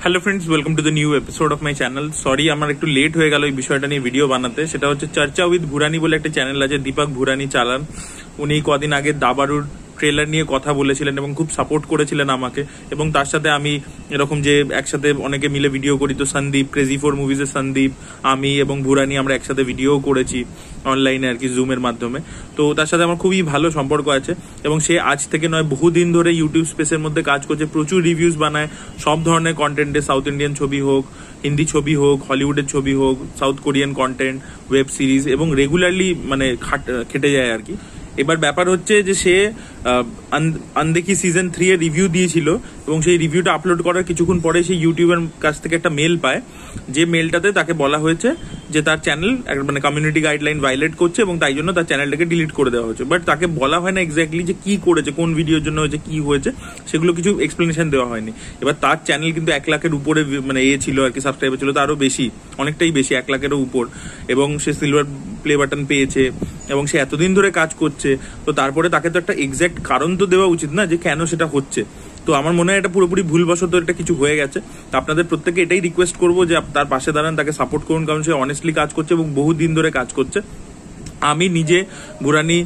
Hello friends, welcome to the new episode of my channel. Sorry আমার একটু late হয়ে গেল এই বিষয়টা নিয়ে ভিডিও বানাতে। সেটা হচ্ছে চর্চা উইথ ভুরানি বলে একটা চ্যানেল আছে, দীপক ভুরানি চালান। উনি কদিন আগে দাবারুর ট্রেলার নিয়ে কথা বলেছিলেন এবং খুব সাপোর্ট করেছিলেন আমাকে, এবং তার সাথে আমি এরকম যে একসাথে অনেকে মিলে ভিডিও করি, তো সন্দীপ ক্রেজি ফোর মুভিজের সন্দীপ, আমি এবং ভুরানি আমরা একসাথে ভিডিও করেছি অনলাইনে আর কি, জুমের মাধ্যমে। তো তার সাথে আমার খুবই ভালো সম্পর্ক আছে এবং সে আজ থেকে নয় বহুদিন ধরে ইউটিউব স্পেসের মধ্যে কাজ করছে, প্রচুর রিভিউজ বানায় সব ধরনের কন্টেন্টে, সাউথ ইন্ডিয়ান ছবি হোক, হিন্দি ছবি হোক, হলিউডের ছবি হোক, south Korean content, web series, এবং রেগুলারলি মানে খেটে যায় আর কি। এবার ব্যাপার হচ্ছে যে সে আনদেখি সিজন 3 এর রিভিউ দিয়েছিল এবং সেই রিভিউটা আপলোড করার কিছুক্ষণ পরে সেই ইউটিউবের কাছ থেকে একটা মেল পায়, যে মেলটাতে তাকে বলা হয়েছে যে তার চ্যানেল মানে কমিউনিটি গাইডলাইন ভায়োলেট করছে এবং তাই জন্য তার চ্যানেলটাকে ডিলিট করে দেওয়া হয়েছে। বাট তাকে বলা হয় না এক্স্যাক্টলি যে কি করেছে, কোন ভিডিওর জন্য হয়েছে, কি হয়েছে, সেগুলো কিছু এক্সপ্লেনেশন দেওয়া হয়নি। এবার তার চ্যানেল কিন্তু 1 লাখের উপরে মানে ছিল আর কি, সাবস্ক্রাইবার ছিল তারও বেশি, অনেকটাই বেশি, 1 লাখেরও উপর, এবং সে সিলভার প্লে বাটন পেয়েছে এবং সে এতদিন ধরে কাজ করছে। তো তারপরে তাকে তো একটা এক্স্যাক্ট কারণ তো দেওয়া উচিত না যে কেন সেটা হচ্ছে। তো আমার মনে হয় এটা পুরোপুরি ভুলবশত এটা কিছু হয়ে গেছে। তো আপনাদের প্রত্যেকে এটাই রিকোয়েস্ট করবো যে তার পাশে দাঁড়ান, তাকে সাপোর্ট করুন, কারণ সে অনেস্টলি কাজ করছে এবং বহু দিন ধরে কাজ করছে। আমি নিজে ভুরানি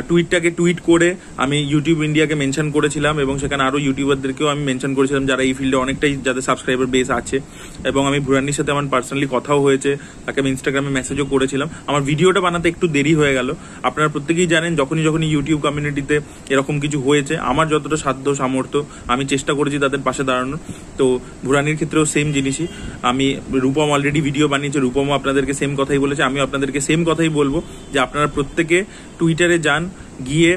টুইটটাকে টুইট করে আমি ইউটিউব ইন্ডিয়াকে মেনশন করেছিলাম এবং সেখানে আরো ইউটিউবারদেরকেও আমি মেনশন করেছিলাম যারা এই ফিল্ডে অনেকটাই, যাদের সাবস্ক্রাইবার বেস আছে। এবং আমি ভুরানির সাথে আমার পার্সোনালি কথাও হয়েছে, তাকে আমি ইনস্টাগ্রামে মেসেজও করেছিলাম। আমার ভিডিওটা বানাতে একটু দেরি হয়ে গেল। আপনারা প্রত্যেকেই জানেন যখনই ইউটিউব কমিউনিটিতে এরকম কিছু হয়েছে, আমার যতটা সাধ্য সামর্থ্য আমি চেষ্টা করেছি তাদের পাশে দাঁড়ানোর। তো ভুরানির ক্ষেত্রেও সেম জিনিসই। আমি রূপম অলরেডি ভিডিও বানিয়েছে, রূপমও আপনাদেরকে সেম কথাই বলেছে, আমিও আপনাদেরকে সেম কথাই বলবো যে আপনারা প্রত্যেকে টুইটারে যান, গিয়ে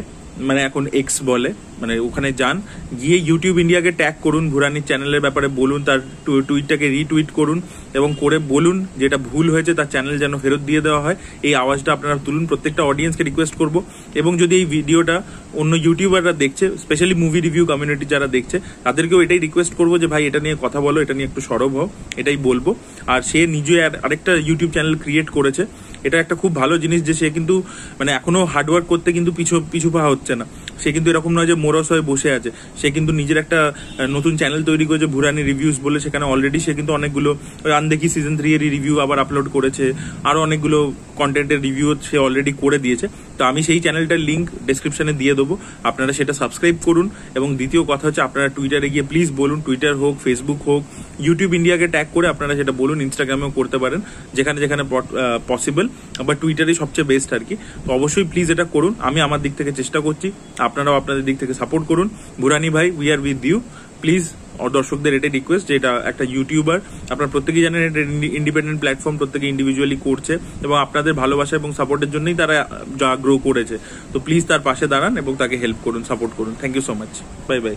মানে এখন এক্স বলে, মানে ওখানে যান, গিয়ে ইউটিউব ইন্ডিয়াকে ট্যাগ করুন, ভুরানির চ্যানেলের ব্যাপারে বলুন, তার টুইটটাকে রিটুইট করুন এবং করে বলুন যেটা ভুল হয়েছে, তার চ্যানেল যেন ফেরত দিয়ে দেওয়া হয়। এই আওয়াজটা আপনারা তুলুন, প্রত্যেকটা অডিয়েন্সকে রিকোয়েস্ট করবো। এবং যদি এই ভিডিওটা অন্য ইউটিউবাররা দেখছে, স্পেশালি মুভি রিভিউ কমিউনিটি যারা দেখছে, তাদেরকেও এটাই রিকোয়েস্ট করবো যে ভাই এটা নিয়ে কথা বলো, এটা নিয়ে একটু সরব হও, এটাই বলবো। আর সে নিজে আরেকটা ইউটিউব চ্যানেল ক্রিয়েট করেছে, এটা একটা খুব ভালো জিনিস যে সে কিন্তু মানে এখনো হার্ডওয়ার্ক করতে কিন্তু পিছু পা হচ্ছে না। সে কিন্তু এরকম নয় যে মোরস হয়ে বসে আছে, সে কিন্তু নিজের একটা নতুন চ্যানেল তৈরি করেছে ভুরানি রিভিউজ বলে। সেখানে অলরেডি সে কিন্তু অনেকগুলো আনদেখি সিজন 3 এর রিভিউ আবার আপলোড করেছে, আরো অনেকগুলো কন্টেন্টের রিভিউ সে অলরেডি করে দিয়েছে। তো আমি সেই চ্যানেলটার লিঙ্ক ডেসক্রিপশনে দিয়ে দেবো, আপনারা সেটা সাবস্ক্রাইব করুন। এবং দ্বিতীয় কথা হচ্ছে আপনারা টুইটারে গিয়ে প্লিজ বলুন, টুইটার হোক, ফেসবুক হোক, ইউটিউব ইন্ডিয়াকে ট্যাগ করে আপনারা সেটা বলুন। ইনস্টাগ্রামেও করতে পারেন যেখানে যেখানে পসিবল, বা টুইটারই সবচেয়ে বেস্ট আর কি। তো অবশ্যই প্লিজ এটা করুন, আমি আমার দিক থেকে চেষ্টা করছি, আপনারাও আপনাদের দিক থেকে সাপোর্ট করুন। ভুরানি ভাই, we are with you. Please দর্শকদের এটাই রিকোয়েস্ট যে এটা একটা ইউটিউবার, আপনারা প্রত্যেকেই জানেন এটা ইন্ডিপেন্ডেন্ট প্ল্যাটফর্ম, প্রত্যেকে ইন্ডিভিজুয়ালি করছে এবং আপনাদের ভালোবাসা এবং সাপোর্টের জন্যই তারা যা গ্রো করেছে। তো প্লিজ তার পাশে দাঁড়ান এবং তাকে হেল্প করুন, সাপোর্ট করুন। Thank you so much, bye by.